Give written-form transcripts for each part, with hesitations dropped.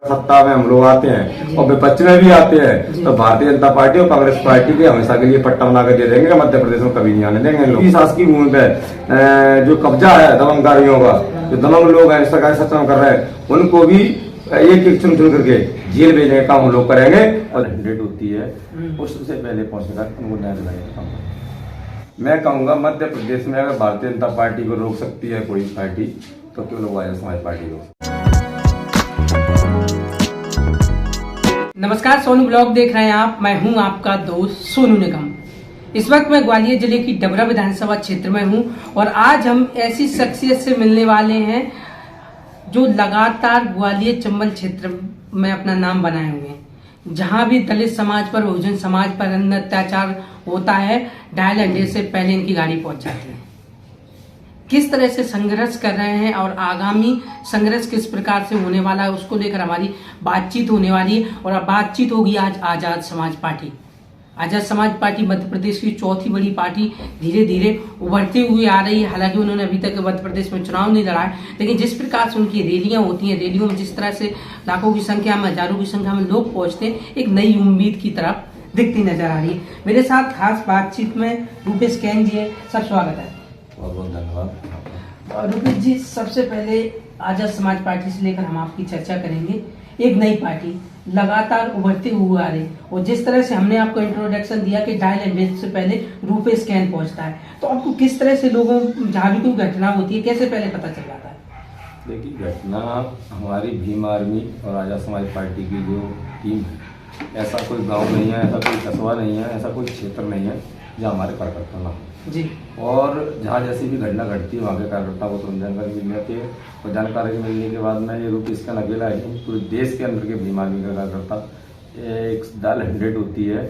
सत्ता में हम लोग आते हैं और विपक्ष में भी आते हैं तो भारतीय जनता पार्टी और कांग्रेस पार्टी के हमेशा के लिए पट्टा बना कर दे देंगे। मध्य प्रदेश में कभी नहीं आने देंगे लोग। शासकीय भूमि पे जो कब्जा है दमनकारियों का, जो दमन लोग हैं सरकारी शासन कर रहे हैं, उनको भी एक एक चुन चुन करके जेल भेजने का काम हम लोग करेंगे। और डेट होती है उससे पहले पहुंचेगा उनको न्याय दिलाने का काम। मैं कहूँगा मध्य प्रदेश में अगर भारतीय जनता पार्टी को रोक सकती है कोई पार्टी तो क्यों लोग आर्य समाज पार्टी को। नमस्कार, सोनू ब्लॉग देख रहे हैं आप। मैं हूं आपका दोस्त सोनू निगम। इस वक्त मैं ग्वालियर जिले की डबरा विधानसभा क्षेत्र में हूं और आज हम ऐसी शख्सियत से मिलने वाले हैं जो लगातार ग्वालियर चंबल क्षेत्र में अपना नाम बनाए हुए हैं। जहां भी दलित समाज पर, बहुजन समाज पर अन्य अत्याचार होता है, डायल हंड्रेड से पहले इनकी गाड़ी पहुंच जाती है। किस तरह से संघर्ष कर रहे हैं और आगामी संघर्ष किस प्रकार से होने वाला है उसको लेकर हमारी बातचीत होने वाली है। और अब बातचीत होगी आज आजाद समाज पार्टी। आजाद समाज पार्टी मध्य प्रदेश की चौथी बड़ी पार्टी धीरे धीरे उभरती हुई आ रही है। हालांकि उन्होंने अभी तक मध्य प्रदेश में चुनाव नहीं लड़ा है, लेकिन जिस प्रकार से उनकी रैलियां होती हैं, रैलियों में जिस तरह से लाखों की संख्या में, हजारों की संख्या में लोग पहुंचते हैं, एक नई उम्मीद की तरफ दिखती नजर आ रही है। मेरे साथ खास बातचीत में रूपेश कैन जी है। सब स्वागत है। बहुत बहुत धन्यवाद। और रूपेश जी, सबसे पहले आजाद समाज पार्टी से लेकर हम आपकी चर्चा करेंगे। एक नई पार्टी लगातार उभरते हुए आ रही और जिस तरह से हमने आपको इंट्रोडक्शन दिया कि डायल हंड्रेड से पहले रूपेश कैन पहुंचता है, तो आपको किस तरह से लोगों जहां भी कोई घटना होती है कैसे पहले पता चल जाता है? देखिए, घटना हमारी भीम आर्मी और आजाद समाज पार्टी की जो टीम है, ऐसा कोई गांव नहीं है, ऐसा कोई कस्बा नहीं है, ऐसा कोई क्षेत्र नहीं है जहाँ हमारे कार्यकर्ता ना हो जी। और जहाँ जैसी भी घटना घटती है वहाँ के कार्यकर्ता को तुरंत जानकारी मिल जाती है। और जानकारी मिलने के बाद में ये रूपेश कैन अकेला है, पूरे देश के अंदर के भीम आर्मी का कार्यकर्ता एक डायल हंड्रेड होती है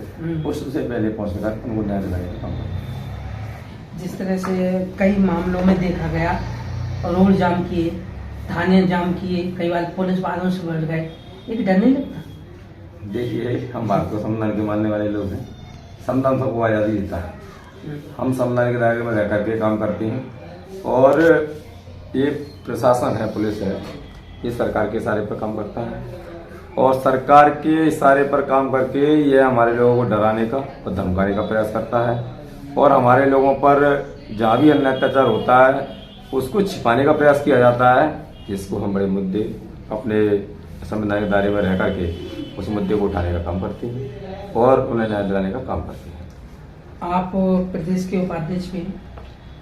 उससे पहले पहुँचेगा उनको न्याय दिलाने का काम। जिस तरह से कई मामलों में देखा गया, रोड जाम किए, थाने जाम किए, कई बार पुलिस वालों से बढ़ गए, एक डर नहीं लगता? देखिए, हम बात को संविधान के मानने वाले लोग हैं। संविधान सबको आज़ादी देता है। हम संविधान के दायरे में रह करके काम करते हैं और ये प्रशासन है, पुलिस है, ये सरकार के इशारे पर काम करता है और सरकार के इशारे पर काम करके ये हमारे लोगों को डराने का और धमकाने का प्रयास करता है और हमारे लोगों पर जहाँ भी अन्य अत्याचार होता है उसको छिपाने का प्रयास किया जाता है, जिसको हम बड़े मुद्दे अपने संविधान के दायरे में रह करके उस मुद्दे को उठाने का काम करते हैं और उन्हें न्याय दिलाने का काम करते हैं। आप प्रदेश के उपाध्यक्ष भी हैं।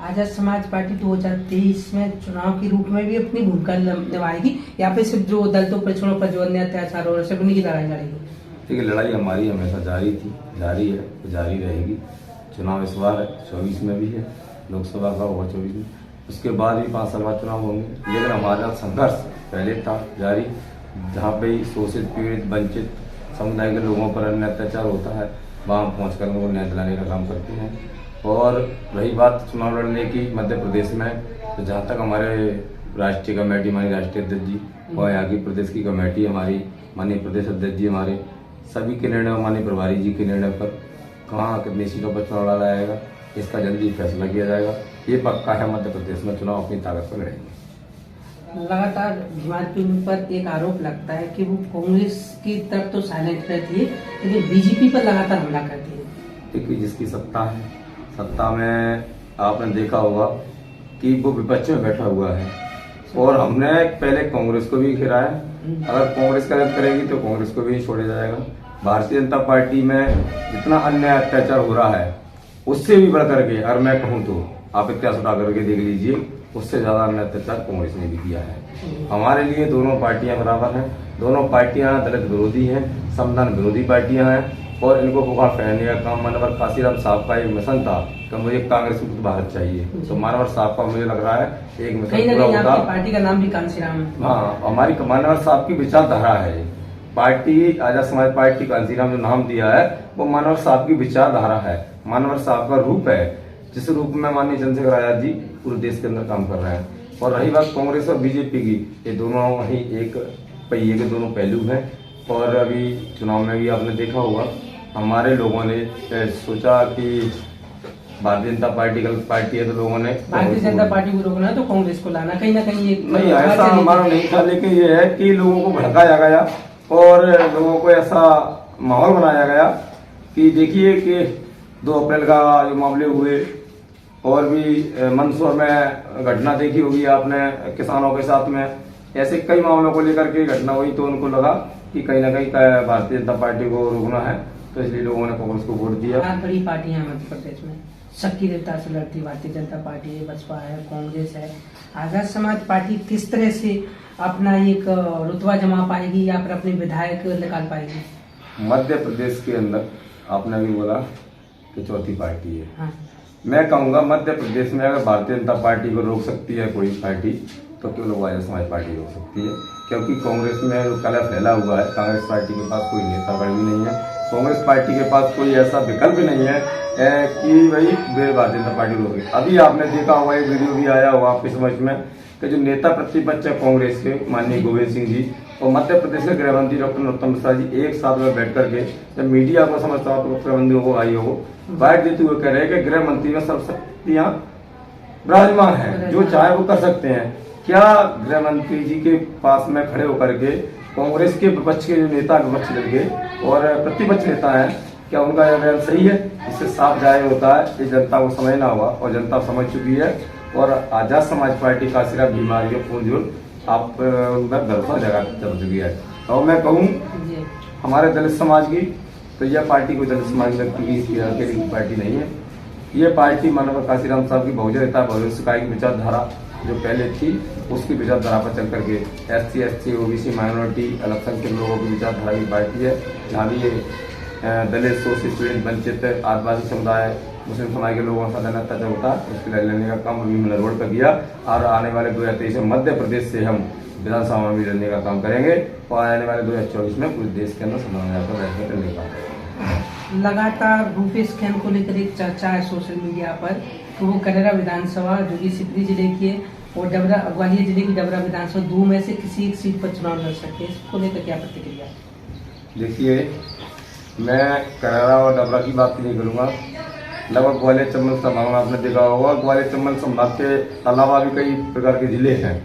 आजाद समाज पार्टी 2023 में चुनाव के रूप में भी अपनी भूमिका निभाएगी या फिर सिर्फ जो दलितों पिछड़ों पर जो अन्य अत्याचार हो रहे हैं सिर्फ उन्हीं की लड़ाई लड़ेगी? देखिए, लड़ाई हमारी हमेशा जारी थी, जारी है, जारी रहेगी। चुनाव इस बार है, 24 में भी है, लोकसभा का होगा 24 में, उसके बाद भी 5 साल बाद चुनाव होंगे। लेकिन हमारा संघर्ष पहले था जारी, जहाँ पे शोषित, पीड़ित, वंचित समुदाय के लोगों पर अन्य अत्याचार होता है वहाँ पहुँच कर उनको न्याय दिलाने का काम करते हैं। और रही बात चुनाव लड़ने की मध्य प्रदेश में, तो जहाँ तक हमारे राष्ट्रीय कमेटी, हमारी राष्ट्रीय अध्यक्ष जी और यहाँ की प्रदेश की कमेटी, हमारी माननीय प्रदेश अध्यक्ष जी, हमारे सभी के निर्णय, माननीय प्रभारी जी के निर्णय पर कहाँ कितनी सीटों पर चुनाव लड़ा जाएगा इसका जल्दी फैसला किया जाएगा। ये पक्का है, मध्य प्रदेश में चुनाव अपनी ताकत पर लड़ेंगे। लगातार भीमार्मी पर एक आरोप लगता है कि वो कांग्रेस की तरफ तो साइलेंट रहती है लेकिन बीजेपी पर लगातार हमला करती है। देखिए, जिसकी सत्ता है, सत्ता में आपने देखा होगा कि वो विपक्ष में बैठा हुआ है और हमने पहले कांग्रेस को भी गिराया। अगर कांग्रेस का रद्द करेगी तो कांग्रेस को भी नहीं छोड़ा जाएगा। भारतीय जनता पार्टी में जितना अन्य अत्याचार हो रहा है उससे भी बढ़ करके, अगर मैं कहूँ तो आप इतिहास उठा करके देख लीजिए, उससे ज्यादा अन्य अत्याचार कांग्रेस ने भी किया है। हमारे लिए दोनों पार्टियां बराबर हैं, दोनों पार्टियां दलित विरोधी हैं, संविधान विरोधी पार्टियां हैं और इनको बुखार फैलाने का काम मानवर काशीराम साहब का एक मिशन था कि मुझे कांग्रेस मुक्त भारत चाहिए, तो मानवर साहब का मुझे लग रहा है एक मिशन पूरा होगा। पार्टी का नाम भी कांशीराम है। हाँ, हमारी मानवर साहब की विचारधारा है। पार्टी आजाद समाज पार्टी कांशीराम जो नाम दिया है वो मानवर साहब की विचारधारा है, मानवर साहब का रूप है, जिस रूप में माननीय चंद्रशेखर आजाद जी पूरे देश के अंदर काम कर रहे हैं। और रही बात कांग्रेस और बीजेपी की, ये दोनों ही एक पहिए के दोनों पहलू हैं और अभी चुनाव में भी आपने देखा होगा हमारे लोगों ने सोचा कि भारतीय जनता पार्टी गलत पार्टी है तो लोगों ने भारतीय जनता पार्टी को रोकना तो कांग्रेस को लाना, कहीं ना कहीं एक नहीं, ऐसा हमारा नहीं था। लेकिन ये है कि लोगों को भड़काया गया और लोगों को ऐसा माहौल बनाया गया कि देखिए कि 2 अप्रैल का जो मामले हुए और भी मंदसौर में घटना देखी होगी आपने किसानों के साथ में, ऐसे कई मामलों को लेकर के घटना हुई, तो उनको लगा कि कहीं ना कहीं भारतीय जनता पार्टी को रोकना है, तो इसलिए लोगों ने कांग्रेस को वोट दिया। बड़ी पार्टियां हैं मध्य प्रदेश में, शक्ति देवता से लड़ती भारतीय जनता पार्टी है, बसपा है, कांग्रेस है। आजाद समाज पार्टी किस तरह से अपना एक रुतबा जमा पाएगी या फिर अपने विधायक निकाल पाएगी? मध्य प्रदेश के अंदर आपने भी बोला कि चौथी पार्टी है। हाँ। मैं कहूंगा मध्य प्रदेश में अगर भारतीय जनता पार्टी को रोक सकती है कोई पार्टी, तो केवल आजाद समाज पार्टी रोक सकती है, क्योंकि कांग्रेस में जो कलह फैला हुआ है, कांग्रेस पार्टी के पास कोई नेता बड़ी नहीं है, कांग्रेस पार्टी के पास कोई ऐसा विकल्प नहीं है कि भाई वे भारतीय जनता पार्टी रोके। अभी आपने देखा होगा, एक वीडियो भी आया हुआ आपके समझ में कि जो नेता प्रतिपक्ष है कांग्रेस के माननीय गोविंद सिंह जी और मध्य प्रदेश के गृह मंत्री डॉक्टर नरोत्तम मिश्रा जी एक साथ में बैठ करके जब मीडिया को समझता हो तो प्रतिबंधियों को आई हो बाइट देते हुए कह रहे हैं कि गृह मंत्री में सब शक्तियां विराजमान है, जो चाहे वो कर सकते हैं। क्या गृह मंत्री जी के पास में खड़े होकर के कांग्रेस के विपक्ष के जो नेता विपक्ष लड़के और प्रतिपक्ष नेता है, क्या उनका यह बयान सही है? इससे साफ जाहिर होता है कि जनता को समझना होगा और जनता समझ चुकी है। और आजाद समाज पार्टी का सिर्फ बीमारियों पूंजील आप उनका भरोसा जगह चल चुकी है। और मैं कहूँ हमारे दलित समाज की, तो यह पार्टी कोई दलित समाज व्यक्ति की अकेली पार्टी नहीं है। ये पार्टी मानव काशीराम साहब की बहुजन हित बहुजन सुखाय की विचारधारा जो पहले थी उसकी विचारधारा पर चल करके SC ST OBC माइनॉरिटी अल्पसंख्यक लोगों की विचारधारा की पार्टी है, जहाँ भी ये दलित शोषित पीड़ित वंचित आदिवासी समुदाय मुस्लिम समाज के लोगों का अत्याचार होता है, उसके लिए लड़ने का काम अभी हमने रोड पर किया। और आने वाले 2023 में मध्य प्रदेश से हम विधानसभा में भी लड़ने का काम करेंगे और आने वाले 2024 में पूरे देश के अंदर संभावना बैठने करने का। लगातार रूपेश खैन को लेकर एक चर्चा है सोशल मीडिया पर, तो वो करेरा विधानसभा जो कि सिपरी जिले की है और ग्वालियर जिले की डबरा विधानसभा, 2 में से किसी एक सीट पर चुनाव लड़ सकते हैं, इसको लेकर क्या प्रतिक्रिया? देखिए, मैं करेरा और डबरा की बात नहीं करूँगा, लगभग ग्वालियर चंबल संभाग में आपने देखा होगा, ग्वालियर चंबल संभाग के अलावा भी कई प्रकार के जिले हैं,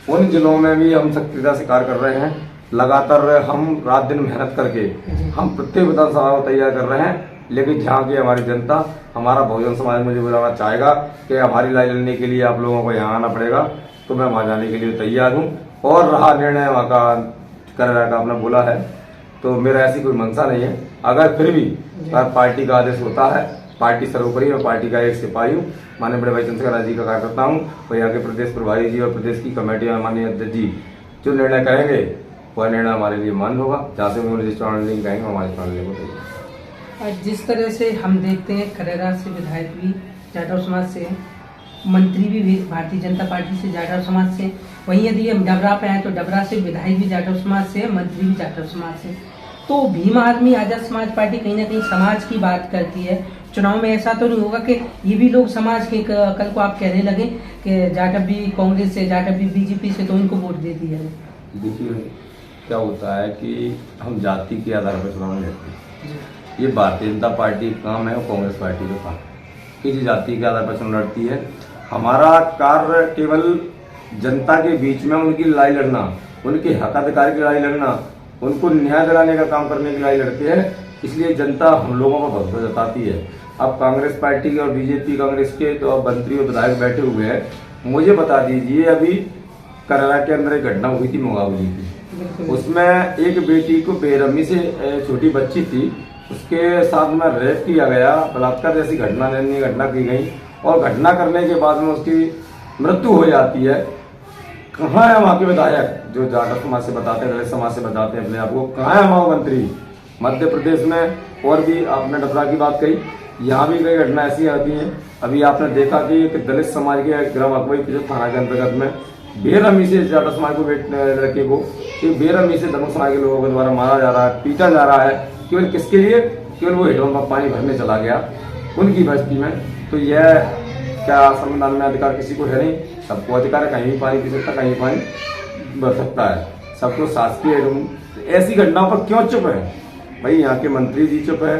उन जिलों में भी हम सक्रियता से कार्य कर रहे हैं। लगातार हम रात दिन मेहनत करके हम प्रत्येक विधानसभा को तैयार कर रहे हैं। लेकिन जहाँ की हमारी जनता, हमारा बहुजन समाज मुझे बुलाना चाहेगा कि हमारी लड़ाई लड़ने के लिए आप लोगों को यहाँ आना पड़ेगा, तो मैं वहाँ जाने के लिए तैयार हूँ। और रहा निर्णय वहाँ का करेरा का आपने बोला है, तो मेरा ऐसी कोई मंशा नहीं है। अगर फिर भी अगर पार्टी का आदेश होता है, पार्टी सर्वोपरि और पार्टी का एक सिपाही हूँ, माननीय बड़े भाई चंद्रशेखर जी का कार्यकर्ता हूँ और यहाँ के प्रदेश प्रभारी जी और प्रदेश की कमेटी और माननीय अध्यक्ष जी जो निर्णय करेंगे वह निर्णय हमारे लिए मान्य होगा। जहाँ से वो रजिस्टर ऑनलाइन कहेंगे हमारे ऑनलाइन को। जिस तरह से हम देखते हैं करेरा से विधायक भी जाटव समाज से है, मंत्री भी भारतीय जनता पार्टी से जाटव समाज से, वहीं यदि हम डबरा पे आए तो डबरा से विधायक भी जाटव समाज से, मंत्री भी जाटव समाज से। तो भीम आर्मी आजाद समाज पार्टी कहीं ना कहीं समाज की बात करती है। चुनाव में ऐसा तो नहीं होगा कि ये भी लोग समाज के कल को आप कहने लगे कि जाटव भी कांग्रेस से, जाटव भी बीजेपी से, तो इनको वोट दे दिया है? देखिए, क्या होता है कि हम जाति के आधार पर चुनाव लड़ते हैं, ये भारतीय जनता पार्टी का काम है और कांग्रेस पार्टी का काम किसी जाति के आधार पर चुनाव लड़ती है। हमारा कार्य केवल जनता के बीच में उनकी लड़ाई लड़ना, उनके हक अधिकार की लड़ाई लड़ना, उनको न्याय दिलाने का काम करने की लड़ाई लड़ते हैं। इसलिए जनता हम लोगों पर भरोसा जताती है। अब कांग्रेस पार्टी के और बीजेपी कांग्रेस के तो मंत्री और विधायक बैठे हुए हैं, मुझे बता दीजिए, अभी करेरा के अंदर एक घटना हुई थी मुगावली की, उसमें एक बेटी को बेरहमी से, छोटी बच्ची थी, उसके साथ में रेप किया गया, बलात्कार जैसी घटना की गई और घटना करने के बाद में उसकी मृत्यु हो जाती है। कहाँ है वहाँ के विधायक जो जाटव समाज से बताते हैं, दलित समाज से बताते हैं अपने आप को? कहाँ है वहाँ मंत्री? मध्य प्रदेश में और भी आपने डबरा की बात कही, यहाँ भी कई घटना ऐसी आती हैं। अभी आपने देखा कि एक दलित समाज के ग्राम अकबई थाना के अंतर्गत में बेरहमी से जाटव समाज को लड़के को बेरहमी से दलित समाज के लोगों के द्वारा मारा जा रहा है, पीटा जा रहा है। केवल किसके लिए? केवल वो हेडों में पानी भरने चला गया उनकी बस्ती में। तो यह क्या संविधान में अधिकार किसी को है नहीं? सबको अधिकार है, कहीं भी पानी पी सकता, कहीं पानी भर सकता है, सबको शासकीय। ऐसी घटनाओं पर क्यों चुप है भाई? यहाँ के मंत्री जी चुप है,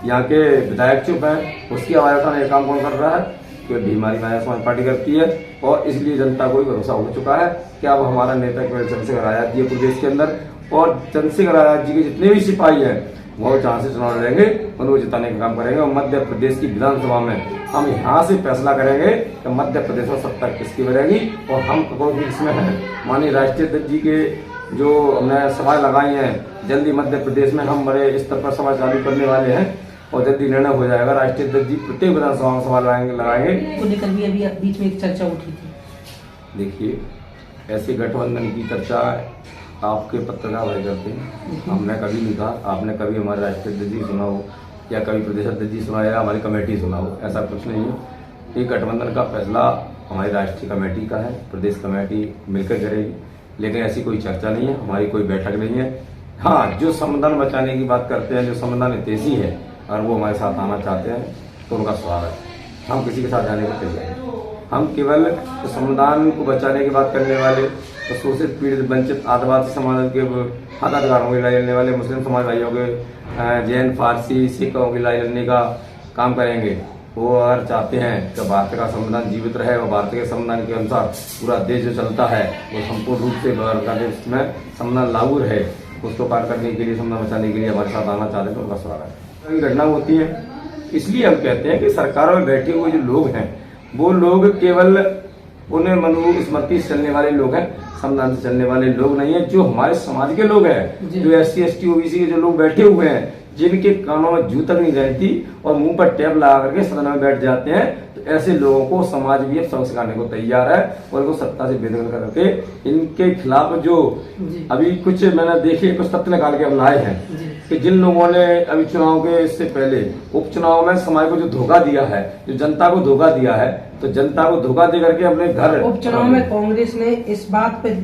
यहाँ के विधायक चुप हैं, उसकी आवाज उठाने का काम कौन कर रहा है? कि बीमारी माया समाज पार्टी करती है। और इसलिए जनता को भी भरोसा हो चुका है कि अब हमारा नेता केवल चंद्रशेखर आजाद जी है प्रदेश के अंदर, और चंद्रशेखर आजाद जी के जितने भी सिपाही हैं वो जहाँ से चुनाव लड़ेंगे उनको जिताने का काम करेंगे। और मध्य प्रदेश की विधानसभा में हम यहाँ से फैसला करेंगे कि मध्य प्रदेश में सत्ता किसकी बनेगी और हम कौन इसमें है। माननीय राष्ट्रीय अध्यक्ष जी के जो हमने सभाएं लगाई हैं, जल्दी मध्य प्रदेश में हम बड़े स्तर पर सभा चालू करने वाले हैं और जल्दी निर्णय हो जाएगा। राष्ट्रीय अध्यक्ष जी प्रत्येक विधानसभा में सभा लगाएंगे। को लेकर भी अभी बीच में एक चर्चा उठी थी। देखिए, ऐसे गठबंधन की चर्चा आपके पत्रकार भाई करते हैं, हमने कभी नहीं कहा। आपने कभी हमारे राष्ट्रीय अध्यक्ष जी सुना हो या कभी प्रदेश अध्यक्ष जी सुना या हमारी कमेटी सुना हो, ऐसा कुछ नहीं है। ये गठबंधन का फैसला हमारी राष्ट्रीय कमेटी का है, प्रदेश कमेटी मिलकर करेगी, लेकिन ऐसी कोई चर्चा नहीं है, हमारी कोई बैठक नहीं है। हाँ, जो संविधान बचाने की बात करते हैं, जो संविधान हितैषी है और वो हमारे साथ आना चाहते हैं तो उनका स्वागत है। हम किसी के साथ जाने को तैयार हैं। हम केवल तो संविधान को बचाने की बात करने वाले, तो शोषित पीड़ित वंचित आदिवासी समाज के हक अधिकारों की लड़ाई लड़ने वाले, मुस्लिम समाज भाइयों के, जैन फारसी सिखों की लड़ाई लड़ने का काम करेंगे। वो अगर चाहते हैं कि भारत का संविधान जीवित रहे और भारत के संविधान के अनुसार पूरा देश जो चलता है वो संपूर्ण रूप से भारत का देश में संविधान लागू रहे, उसको पार करने के लिए, संविधान बचाने के लिए हमारे साथ आना चाहते हैं तो उनका स्वागत है। घटना होती है, इसलिए हम कहते हैं कि सरकार में बैठे हुए जो लोग हैं वो लोग केवल उन्हें मनु स्मृति से चलने वाले लोग हैं, संविधान से चलने वाले लोग नहीं है। जो हमारे समाज के लोग हैं, जो SC ST OBC के जो लोग बैठे हुए हैं, जिनके कानों में जू तक नहीं रहती और मुंह पर टैब लगा करके सदन में बैठ जाते हैं, तो ऐसे लोगों को समाज भी अब सबक सिखाने को तैयार है और इनको सत्ता से बेदखल करके इनके खिलाफ जो अभी कुछ मैंने देखे कुछ तथ्य निकाल के अब लाए हैं कि जिन लोगों ने अभी चुनाव के इससे पहले उपचुनाव में समाज को जो धोखा दिया है, जो जनता को धोखा दिया है, तो जनता को धोखा दे करके अपने घर उपचुनाव में कांग्रेस ने इस बात पे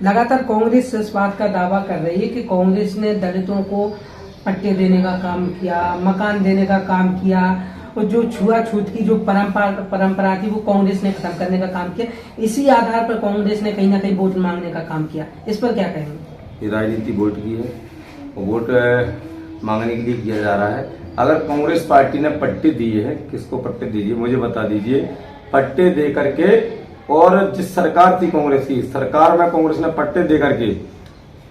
लगातार कांग्रेस इस बात का दावा कर रही है कि कांग्रेस ने दलितों को पट्टे देने का काम किया, मकान देने का काम किया और जो छुआछूत की जो परंपरा थी वो कांग्रेस ने खत्म करने का काम किया। इसी आधार पर कांग्रेस ने कहीं ना कहीं वोट मांगने का काम किया। इस पर क्या कहेंगे? ये राजनीति वोट की है और वोट मांगने के लिए किया जा रहा है। अगर कांग्रेस पार्टी ने पट्टे दिए हैं, किसको पट्टे दीजिए मुझे बता दीजिए। पट्टे दे करके, और जिस सरकार थी कांग्रेस की, सरकार में कांग्रेस ने पट्टे दे करके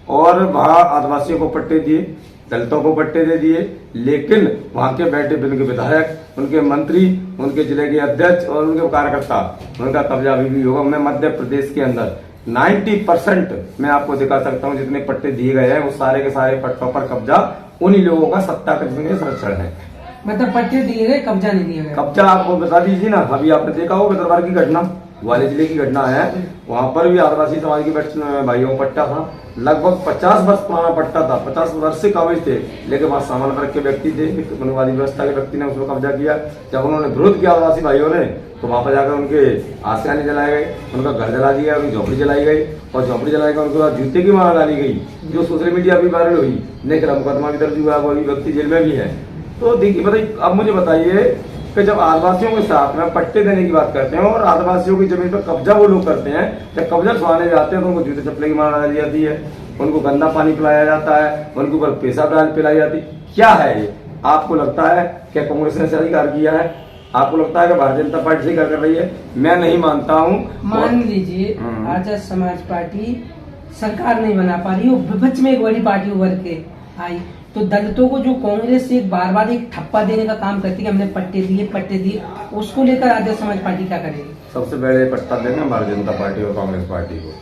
और वहां आदिवासियों को पट्टे दिए, दलितों को पट्टे दे दिए, लेकिन वहां के बैठे उनके विधायक, उनके मंत्री, उनके जिले के अध्यक्ष और उनके कार्यकर्ता, उनका कब्जा अभी भी होगा। मैं मध्य प्रदेश के अंदर 90% मैं आपको दिखा सकता हूँ जितने पट्टे दिए गए हैं वो सारे के सारे पट्टों पर कब्जा उन्हीं लोगों का सत्ता के संरक्षण है। मतलब पट्टे दिए गए, कब्जा नहीं दिया गया। कब्जा आपको बता दीजिए ना, अभी आपने देखा होगा दरबार की घटना, ग्वालियर जिले की घटना है, वहां पर भी आदिवासी समाज के भाइयों को पट्टा था, लगभग 50 वर्ष पुराना पट्टा था, 50 वर्ष से काबिज थे, लेकिन वहां सामान्य वर्ग के व्यक्ति थे, मनोवादी व्यवस्था के व्यक्ति ने उसको कब्जा किया। जब उन्होंने विरोध किया आदिवासी भाइयों ने, तो वहां पर जाकर उनके आशियाने जलाए गए, उनका घर जला दिया, उनकी झोपड़ी जलाई गई और झोपड़ी जलाकर उनके बाद जूते की माला डाली गई, जो सोशल मीडिया भी वायरल हुई, लेकिन मुकदमा भी दर्ज हुआ, वो व्यक्ति जेल में भी है। तो देखिए बताइए, अब मुझे बताइए कि जब आदिवासियों के साथ में पट्टे देने की बात करते हैं और आदिवासियों की जमीन पर कब्जा वो लोग करते हैं, जब कब्जा छुड़ाने जाते हैं तो उनको जूते चप्पले की माला डाली जाती है, उनको गंदा पानी पिलाया जाता है, उनके ऊपर पेशाब पिलाई जाती है। क्या है ये? आपको लगता है क्या कांग्रेस ने सही कार्य किया है? आपको लगता है कि भारतीय जनता पार्टी सही कार्य कर रही है? मैं नहीं मानता हूँ। मान लीजिए आजाद समाज पार्टी सरकार नहीं बना पा रही, वो विपक्ष में एक बड़ी पार्टी उभर के आई, तो दलितों को जो कांग्रेस एक बार एक ठप्पा देने का काम करती है, हमने पट्टे दिए, उसको लेकर आजाद समाज पार्टी क्या करेगी? सबसे पहले पट्टा देंगे भारतीय जनता पार्टी और कांग्रेस पार्टी को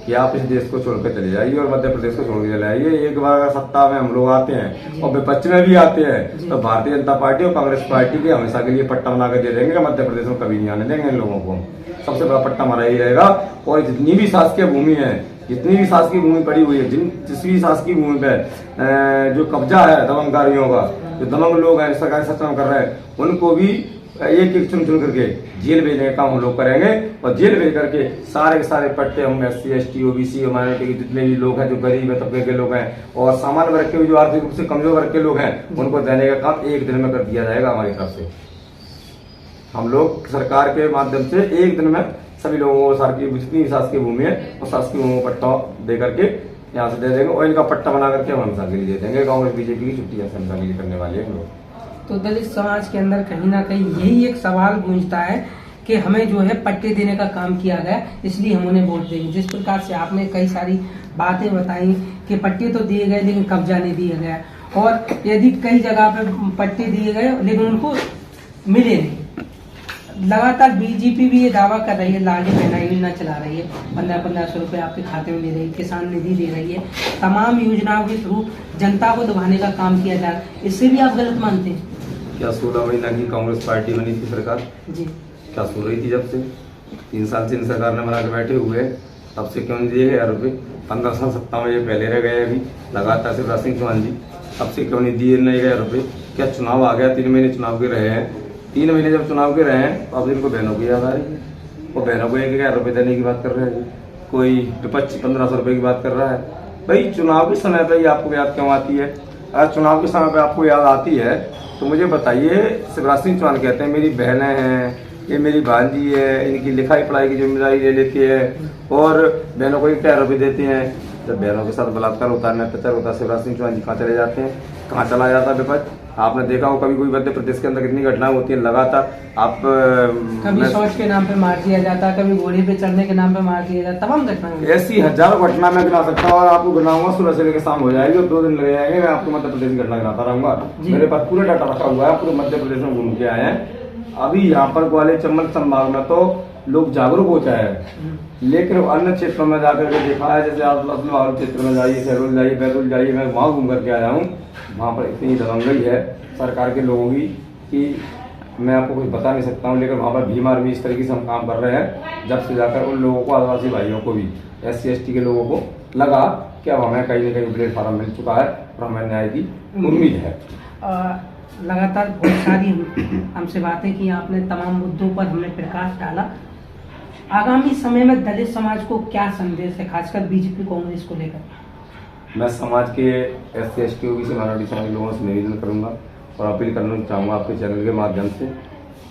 कि आप इस देश को छोड़कर चले जाइए और मध्य प्रदेश को छोड़ के चले आइए। एक बार अगर सत्ता में हम लोग आते हैं और विपक्ष में भी आते हैं तो भारतीय जनता पार्टी और कांग्रेस पार्टी के हमेशा के लिए पट्टा बना कर दे देंगे कि मध्य प्रदेश में कभी नहीं आने देंगे इन लोगों को। सबसे बड़ा पट्टा हमारा ही रहेगा। और जितनी भी शासकीय भूमि है, जितनी भी शासकीय भूमि पड़ी हुई है, जिस भी शासकीय भूमि पे जो कब्जा है दमनकारियों का, जो दमंग लोग हैं सरकारी शासन कर रहे हैं, उनको भी एक एक चुन करके जेल भेजने का काम हम लोग करेंगे। और जेल भेज करके सारे के सारे पट्टे हम SC ST OBC माइनॉरिटी के जितने भी लोग हैं, जो गरीब तबके के लोग हैं और सामान्य वर्ग के जो आर्थिक रूप से कमजोर वर्ग के लोग हैं, उनको देने का काम एक दिन में कर दिया जाएगा। हमारी तरफ से हम लोग सरकार के माध्यम से एक दिन में सभी लोगों को जितनी शासकीय भूमि है और शासकीय भूमि को पट्टा दे करके यहाँ से दे देंगे और इनका पट्टा बना करके हम हमेशा के लिए दे देंगे। कांग्रेस बीजेपी की छुट्टी ऐसे हमेशा के लिए करने वाले हैं लोग। तो दलित समाज के अंदर कहीं ना कहीं यही एक सवाल गूंजता है कि हमें जो है पट्टे देने का काम किया गया, इसलिए हम उन्हें वोट देंगे। जिस प्रकार से आपने कई सारी बातें बताई कि पट्टे तो दिए गए लेकिन कब्जा नहीं दिया गया, और यदि कई जगह पे पट्टे दिए गए लेकिन उनको मिले नहीं। लगातार बीजेपी भी ये दावा कर रही है, लाडली बहना योजना चला रही है, 1500 रुपये आपके खाते में दे रही है, किसान निधि दे रही है, तमाम योजनाओं के थ्रू जनता को लुभाने का काम किया जा रहा है। इससे भी आप गलत मानते हैं क्या? 16 महीना की कांग्रेस पार्टी बनी थी सरकार जी, क्या सो रही थी? जब से 3 साल से इन सरकार ने बना के बैठे हुए, तब से क्यों नहीं दिए गए रुपये? 15 साल सत्ता में ये पहले रह गए, अभी लगातार शिवराज सिंह चौहान जी, तब से क्यों नहीं दिए नहीं गए रुपये? क्या चुनाव आ गया, 3 महीने चुनाव के रहे हैं, 3 महीने जब चुनाव के रहे हैं तो अब इनको बहनों की याद आ रही है। वो बहनों को 1000 रुपये देने की बात कर रहे हैं, कोई विपक्ष 1500 रुपये की बात कर रहा है। भाई चुनाव के समय पर ही आपको याद क्यों आती है? अगर चुनाव के समय पर आपको याद आती है तो मुझे बताइए। शिवराज सिंह चौहान कहते हैं मेरी बहनें हैं, ये मेरी भांजी है, इनकी लिखाई पढ़ाई की जिम्मेदारी ले लेती है और बहनों को 1000 रुपये देते हैं। जब बहनों के साथ बलात्कार होता है, अत्याचार होता है, शिवराज सिंह चौहान जी कहाँ चले जाते हैं? कहाँ चला जाता है विपक्ष? आपने देखा हो कभी कोई मध्य प्रदेश के अंदर कितनी घटनाएं होती है लगातार। आप कभी शौच के नाम पे मार दिया जाता, कभी घोड़े पे चढ़ने के नाम पे मार दिया जाता, तमाम घटनाएं ऐसी हजारों घटना मैं गिना सकता हूँ और आपको गिनाऊंगा, सुबह से लेकर शाम हो जाएगी और 2 दिन लग जाएंगे। मैं आपको मध्य प्रदेश की घटना गिनाता रहूंगा। मेरे पास पूरा डाटा रखा हुआ है, पूरे मध्य प्रदेश में घूम के आए हैं। अभी यहाँ पर ग्वालियर चंबल संभाग में तो लोग जागरूक हो जाए, लेकिन अन्य क्षेत्रों में जाकर के देखा है, जैसे आप लखनऊ क्षेत्र में जाइए, सहरोल जाइए, बैतूल जाइए, मैं वहाँ घूम करके आया हूँ। वहाँ पर इतनी दबंगई है सरकार के लोगों की कि मैं आपको कुछ बता नहीं सकता हूँ। लेकिन वहाँ पर भीम आर्मी इस तरीके से हम काम कर रहे हैं, जब से जाकर उन लोगों को, आदिवासी भाइयों को भी, SC ST के लोगों को लगा कि अब हमें कहीं न कहीं प्लेटफार्म मिल चुका है और हमें न्याय की उम्मीद है। लगातार बहुत सारी हमसे बातें की आपने, तमाम मुद्दों पर हमने प्रकाश डाला। आगामी समय में दलित समाज को क्या संदेश है, खासकर बीजेपी कांग्रेस को लेकर? मैं समाज के SC ST OBC माइनॉरिटी समाज के लोगों से निवेदन करूंगा और अपील करना चाहूँगा आपके चैनल के माध्यम से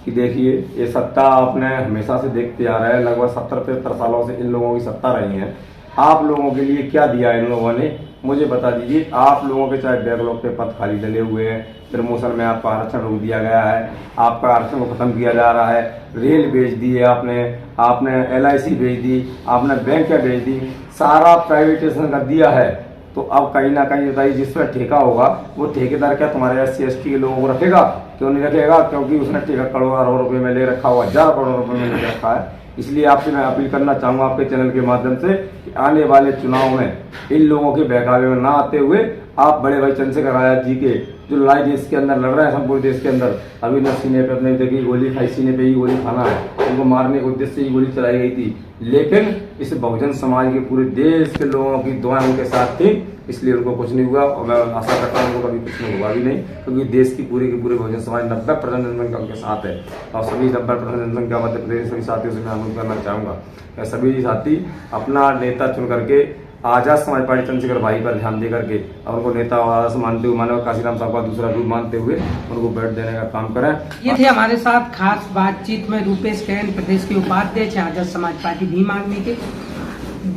कि देखिए, ये सत्ता आपने हमेशा से देखते आ रहा है, लगभग 70-75 सालों से इन लोगों की सत्ता रही है। आप लोगों के लिए क्या दिया इन लोगों ने, मुझे बता दीजिए। आप लोगों के चाहे बैकलॉग पे पद खाली डले हुए हैं, प्रमोशन में आपका आरक्षण रोक दिया गया है, आपका आरक्षण को खत्म किया जा रहा है, रेल बेच दी है आपने LIC बेच दी, आपने बैंकें बेच दी, सारा प्राइवेटाइजेशन कर दिया है। तो अब कहीं ना कहीं बताइए, जिस पर ठेका होगा वो ठेकेदार क्या तुम्हारे SC ST के लोगों को रखेगा? क्यों नहीं रखेगा? क्योंकि उसने ठेका करोड़ों रुपए में ले रखा हुआ, 1000 करोड़ रुपए में ले रखा है। इसलिए आपसे मैं अपील करना चाहूँगा आपके चैनल के माध्यम से कि आने वाले चुनाव में इन लोगों के बहकावे में ना आते हुए आप बड़े भाई चंद्रशेखर आजाद जी के जो लड़ाई देश के अंदर लड़ रहे हैं, संपूर्ण देश के अंदर, अभी न सीने पे अपने देखिए गोली खाई, सीने पे ही गोली खाना है, उनको मारने के उद्देश्य से ही गोली चलाई गई थी। लेकिन इस बहुजन समाज के पूरे देश के लोगों की दुआएं उनके साथ थी, इसलिए उनको कुछ नहीं हुआ और मैं आशा करता हूँ उनको कभी कुछ नहीं हुआ भी नहीं, क्योंकि देश की पूरे के पूरे बहुजन समाज 90% जनसंख्या उनके साथ है और सभी 90% जनसंख्या मध्य प्रदेश सभी साथियों से मैं अनुरोध करना चाहूँगा मैं सभी साथी अपना नेता चुन करके आजाद समाज पार्टी चंद्रशेखर भाई पर ध्यान दे करके और उनको नेता मानते हुए, मानव काशीराम साहब का दूसरा रूप मानते हुए उनको वोट देने का काम करें। ये थे हमारे साथ खास बातचीत में रूपेश कैन, प्रदेश के उपाध्यक्ष आजाद समाज पार्टी भीम आर्मी के।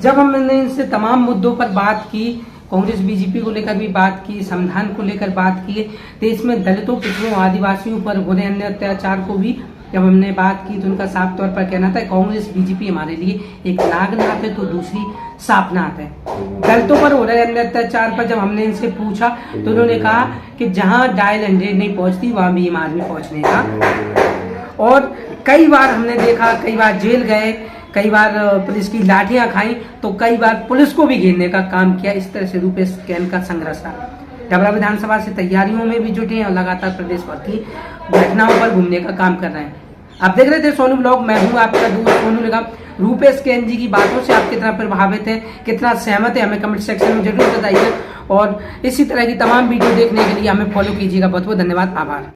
जब हमने इनसे तमाम मुद्दों पर बात की, कांग्रेस बीजेपी को लेकर भी बात की, संविधान को लेकर बात की, देश में दलितों, पिछड़ों, आदिवासियों पर हो रहे अन्य अत्याचार को भी जब हमने बात की तो उनका साफ तौर पर कहना था कांग्रेस बीजेपी हमारे लिए एक नागनाथ है तो दूसरी सापनाथ है। दलितों पर हो रहे अन्य अत्याचार पर जब हमने इनसे पूछा तो उन्होंने कहा कि जहां डायल 100 नहीं पहुंचती वहां भीम आर्मी पहुंचने का। और कई बार हमने देखा, कई बार जेल गए, कई बार पुलिस की लाठियां खाई, तो कई बार पुलिस को भी घेरने का काम किया। इस तरह से रूपेश कैन का संघर्ष था। डबरा विधानसभा से तैयारियों में भी जुटे हैं और लगातार प्रदेश भर की घटनाओं पर घूमने का काम कर रहे हैं। आप देख रहे थे सोनू ब्लॉग, मैं हूं आपका दोस्त सोनू निगम। रूपेश कैन जी की बातों से आप कितना प्रभावित है, कितना सहमत है, हमें कमेंट सेक्शन में जरूर बताइए और इसी तरह की तमाम वीडियो देखने के लिए हमें फॉलो कीजिएगा। बहुत बहुत धन्यवाद, आभार।